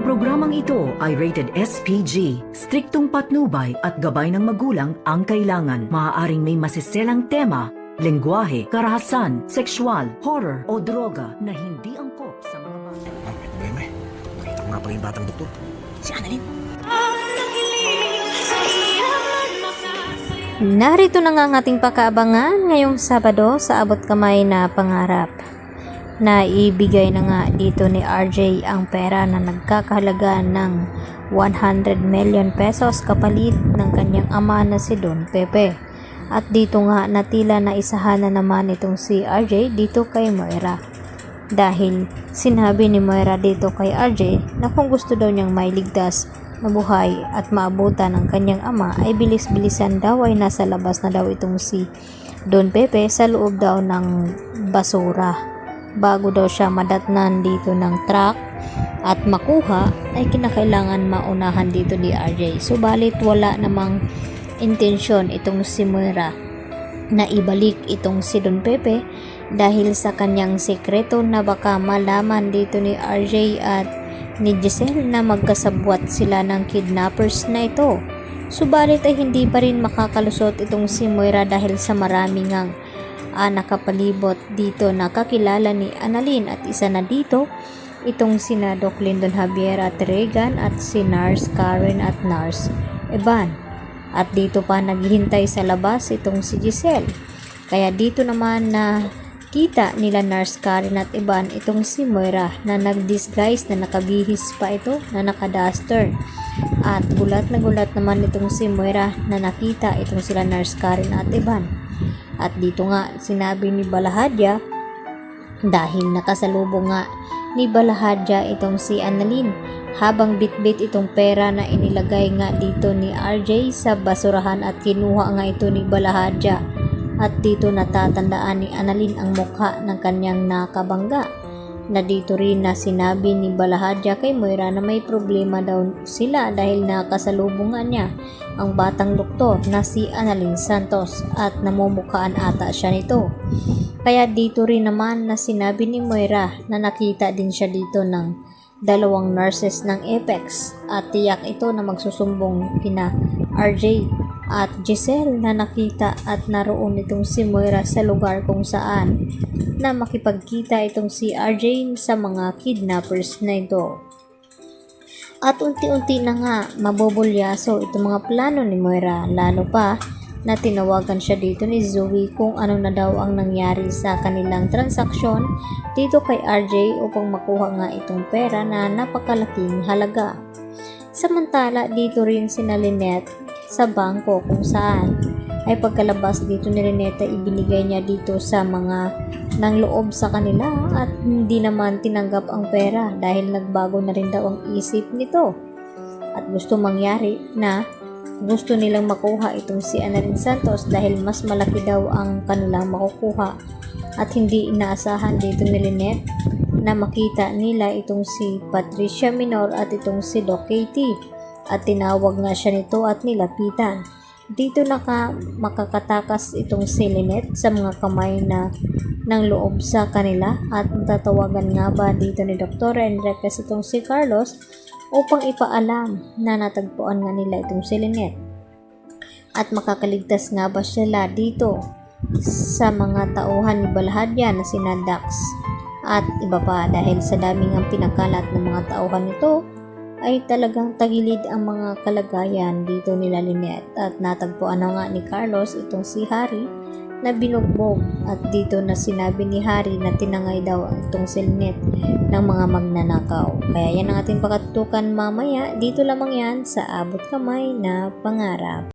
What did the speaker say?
Programang ito ay rated SPG. Striktong patnubay at gabay ng magulang ang kailangan. Maaaring may masiselang tema, lengguwahe, karahasan, sexual, horror o droga na hindi angkop sa mga bata. May problema eh. Nakita ko nga pala yung batang doktor. Si Annalyn. Narito na nga ang ating pakaabangan ngayong Sabado sa Abot Kamay na Pangarap. Naibigay na nga dito ni RJ ang pera na nagkakahalaga ng 100 million pesos kapalit ng kanyang ama na si Don Pepe. At dito nga natila na isahan na naman itong si RJ dito kay Moira. Dahil sinabi ni Moira dito kay RJ na kung gusto daw niyang mailigtas na buhay at maabutan ng kanyang ama ay bilis-bilisan daw ay nasa labas na daw itong si Don Pepe sa loob daw ng basura. Bago daw siya madatnan dito ng truck at makuha ay kinakailangan maunahan dito ni RJ. Subalit wala namang intensyon itong si Moira na ibalik itong si Don Pepe dahil sa kanyang sekreto na baka malaman dito ni RJ at ni Giselle na magkasabwat sila ng kidnappers na ito. Subalit ay hindi pa rin makakalusot itong si Moira dahil sa maraming ngang nakapalibot dito na kakilala ni Annalyn at isa na dito itong sina Doc Lyndon Javier at Regan at si Nurse Karen at Nurse Evan. At dito pa naghihintay sa labas itong si Giselle. Kaya dito naman na kita nila Nurse Karen at Evan itong si Moira na nag-disguise na nakabihis pa ito na naka-duster. At gulat na gulat naman itong si Moira na nakita itong sila Nurse Karen at Evan. At dito nga sinabi ni Balahadya dahil nakasalubong nga ni Balahadya itong si Annalyn habang bitbit itong pera na inilagay nga dito ni RJ sa basurahan at kinuha nga ito ni Balahadya. At dito natatandaan ni Annalyn ang mukha ng kanyang nakabangga na dito rin na sinabi ni Balahadya kay Moira na may problema daw sila dahil nakasalubong nga niya ang batang doktor na si Annalyn Santos at namumukhaan ata siya nito. Kaya dito rin naman na sinabi ni Moira na nakita din siya dito ng dalawang nurses ng Apex at tiyak ito na magsusumbong kina RJ at Giselle na nakita at naroon itong si Moira sa lugar kung saan na makipagkita itong si RJ sa mga kidnappers na ito. At unti-unti na nga mabobulyaso itong mga plano ni Moira, lalo pa na tinawagan siya dito ni Zoe kung ano na daw ang nangyari sa kanilang transaksyon dito kay RJ upang makuha nga itong pera na napakalaking halaga. Samantala dito rin sina Lynette sa bangko kung saan ay pagkalabas dito ni Lynette ibinigay niya dito sa mga nang loob sa kanila at hindi naman tinanggap ang pera dahil nagbago na rin daw ang isip nito at gusto mangyari na gusto nilang makuha itong si Annalyn Santos dahil mas malaki daw ang kanilang makukuha at hindi inaasahan dito ni Lynette na makita nila itong si Patricia Minor at itong si Doc Katie at tinawag nga siya nito at nilapitan. Dito makakatakas itong si Lynette sa mga kamay na ng loob sa kanila at tatawagan nga ba dito ni Dr. Enriquez itong si Carlos upang ipaalam na natagpuan nga nila itong si Lynette. At makakaligtas nga ba sila dito sa mga tauhan ni Balahadya na sina Dax at iba pa dahil sa daming ang pinakalat ng mga tauhan nito ay talagang tagilid ang mga kalagayan dito nila Lynette at natagpuan na nga ni Carlos itong si Harry na binugbog at dito na sinabi ni Harry na tinangay daw itong si Lynette ng mga magnanakaw. Kaya yan ang ating pakatutukan mamaya, dito lamang yan sa Abot Kamay na Pangarap.